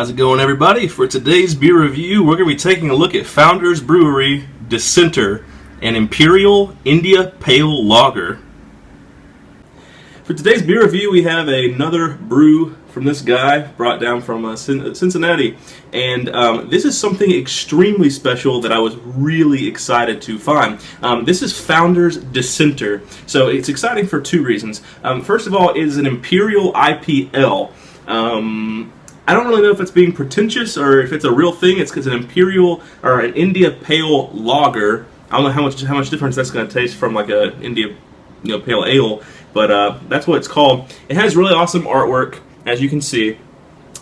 How's it going, everybody? For today's beer review, we're going to be taking a look at Founders Brewery Dissenter, an Imperial India Pale Lager. For today's beer review, we have another brew from this guy, brought down from Cincinnati. And this is something extremely special that I was really excited to find. This is Founders Dissenter. So it's exciting for two reasons. First of all, it is an Imperial IPL. I don't really know if it's being pretentious or if it's a real thing. It's an Imperial or an India Pale Lager. I don't know how much difference that's going to taste from like a India Pale Ale, but that's what it's called. It has really awesome artwork, as you can see.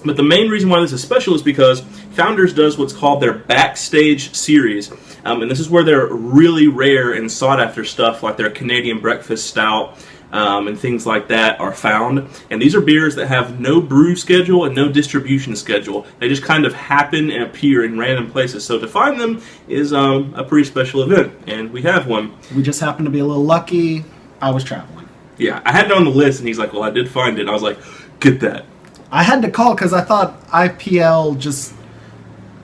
But the main reason why this is special is because Founders does what's called their Backstage series. And this is where their really rare and sought-after stuff, like their Canadian Breakfast Stout, and things like that are found. And these are beers that have no brew schedule and no distribution schedule. They just kind of happen and appear in random places. So to find them is a pretty special event, and we have one. We just happened to be a little lucky. I was traveling. Yeah, I had it on the list, and he's like, well, I did find it. And I was like, get that. I had to call because I thought IPL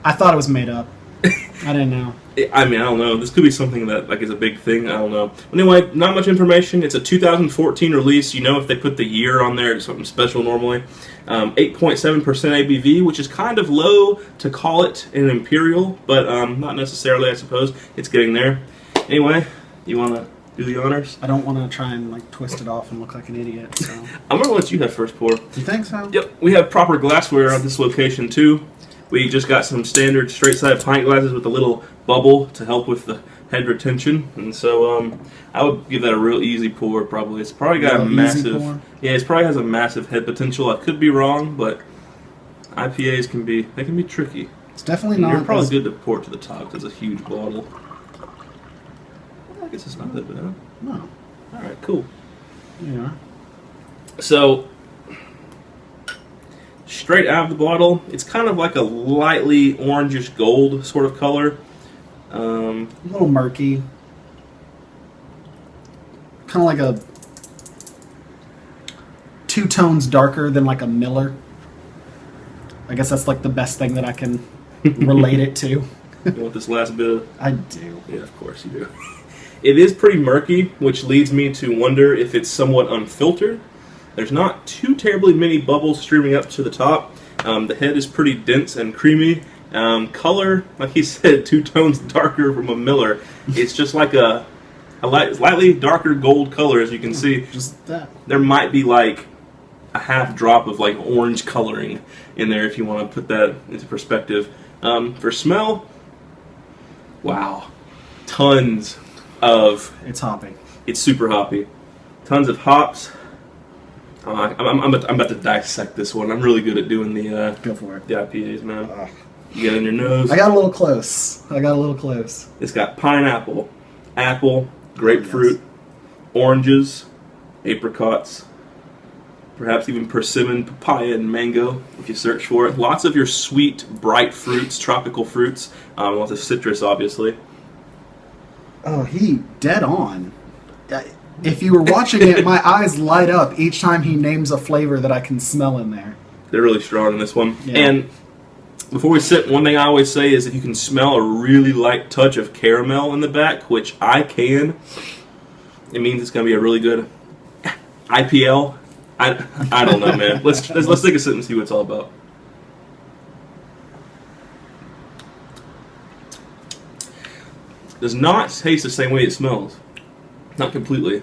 I thought it was made up. I didn't know. I mean, I don't know. This could be something that is a big thing. I don't know. Anyway, not much information. It's a 2014 release. You know, if they put the year on there, it's something special normally. 8.7% ABV, which is kind of low to call it an Imperial, but not necessarily, I suppose. It's getting there. Anyway, you want to do the honors? I don't want to try and twist it off and look like an idiot. So I'm going to let you have first pour. You think so? Yep. We have proper glassware at this location, too. We just got some standard straight-side pint glasses with a little bubble to help with the head retention, and so I would give that a real easy pour. Probably it's probably got a massive, it probably has a massive head potential. I could be wrong, but IPAs can be tricky. It's definitely not. You're probably good to pour it to the top. That's a huge bottle. I guess it's not that bad. No. All right, cool. Yeah. So, straight out of the bottle, it's kind of like a lightly orangish gold sort of color. A little murky. Kind of like a 2 tones darker than like a Miller. I guess that's like the best thing that I can relate it to. You want this last bit of... I do. Yeah, of course you do. It is pretty murky, which leads me to wonder if it's somewhat unfiltered. There's not too terribly many bubbles streaming up to the top. The head is pretty dense and creamy. Color, like he said, 2 tones darker from a Miller. It's just like a slightly darker gold color, as you can see. Just that. There might be like a half drop of like orange coloring in there if you want to put that into perspective. For smell, wow, tons of... It's hoppy. It's super hoppy. Tons of hops. I'm about to dissect this one. I'm really good at doing the Go for it. The IPAs, man. You get it in your nose. I got a little close. It's got pineapple, apple, grapefruit, oranges, apricots, perhaps even persimmon, papaya, and mango if you search for it. Lots of your sweet, bright fruits, tropical fruits. Lots of citrus, obviously. Oh, he dead on. If you were watching it, my eyes light up each time he names a flavor that I can smell in there. They're really strong in this one. Yeah. And before we sip, one thing I always say is if you can smell a really light touch of caramel in the back, which I can, it means it's going to be a really good IPL. I don't know, man. Let's take a sip and see what it's all about. Does not taste the same way it smells. Not completely.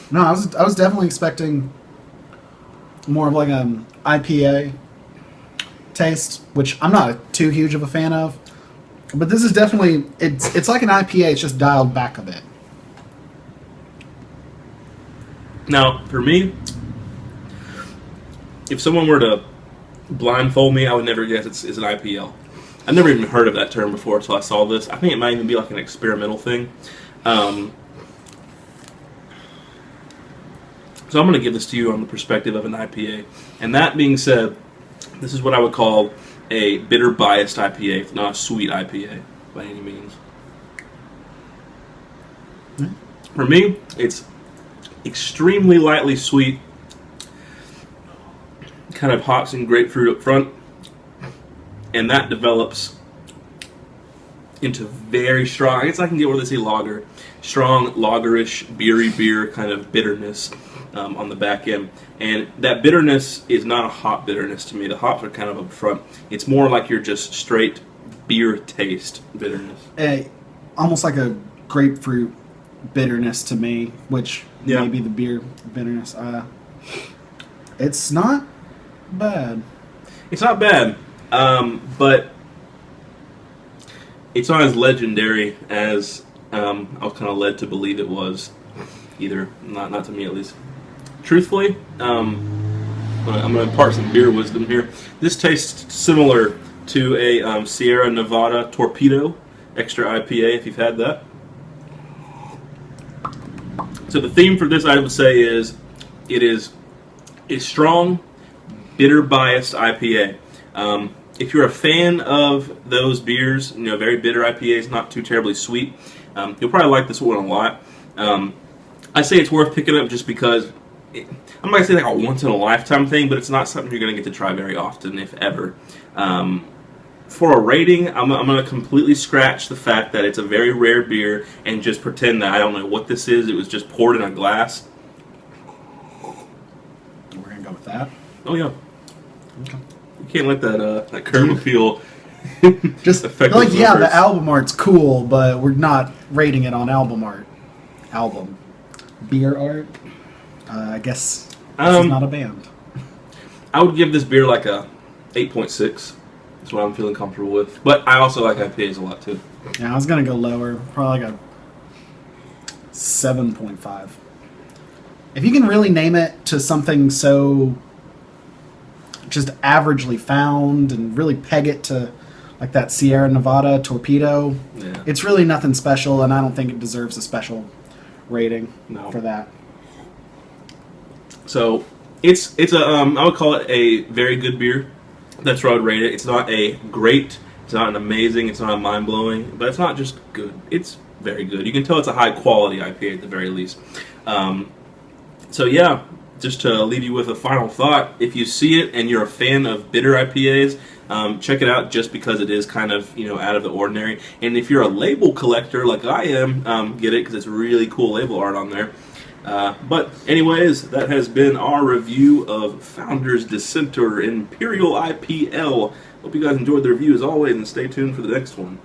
No, I was definitely expecting more of like an IPA taste, which I'm not too huge of a fan of. But this is definitely it's like an IPA. It's just dialed back a bit. Now, for me, if someone were to blindfold me, I would never guess it's an IPL. I've never even heard of that term before until I saw this. I think it might even be like an experimental thing. So I'm going to give this to you on the perspective of an IPA. And that being said, this is what I would call a bitter biased IPA, not a sweet IPA by any means. For me, it's extremely lightly sweet, kind of hops and grapefruit up front, and that develops into very strong. I guess I can get where they say lager, strong lagerish, beery beer kind of bitterness on the back end. And that bitterness is not a hop bitterness to me. The hops are kind of up front. It's more like you're just straight beer taste bitterness. Almost like a grapefruit bitterness to me, which Yeah. may be the beer bitterness. It's not bad. It's not bad, but it's not as legendary as I was kind of led to believe it was. Either, not to me at least. Truthfully, I'm going to impart some beer wisdom here. This tastes similar to a Sierra Nevada Torpedo Extra IPA, if you've had that. So the theme for this, I would say, is it is a strong, bitter-biased IPA. If you're a fan of those beers, very bitter IPAs, not too terribly sweet, you'll probably like this one a lot. I say it's worth picking up just because I'm not going to say like a once-in-a-lifetime thing, but it's not something you're going to get to try very often, if ever. For a rating, I'm going to completely scratch the fact that it's a very rare beer and just pretend that I don't know what this is. It was just poured in a glass. We're going to go with that. Oh, yeah. Okay. You can't let that curb appeal Just affect like, those yeah, the numbers. album art's cool, but we're not rating it on album art. Album. Beer art? I guess this is not a band. I would give this beer like a 8.6. That's what I'm feeling comfortable with. But I also like IPAs a lot, too. Yeah, I was going to go lower. Probably like a 7.5. If you can really name it to something so just averagely found and really peg it to like that Sierra Nevada Torpedo, Yeah. it's really nothing special, and I don't think it deserves a special rating No. for that. So it's a I would call it a very good beer. That's where I would rate it. It's not a great, it's not an amazing, it's not a mind blowing, but it's not just good. It's very good. You can tell it's a high quality IPA at the very least. So yeah, just to leave you with a final thought, if you see it and you're a fan of bitter IPAs, check it out just because it is kind of out of the ordinary. And if you're a label collector like I am, get it because it's really cool label art on there. But anyways, that has been our review of Founders Dissenter Imperial IPL. Hope you guys enjoyed the review as always, and stay tuned for the next one.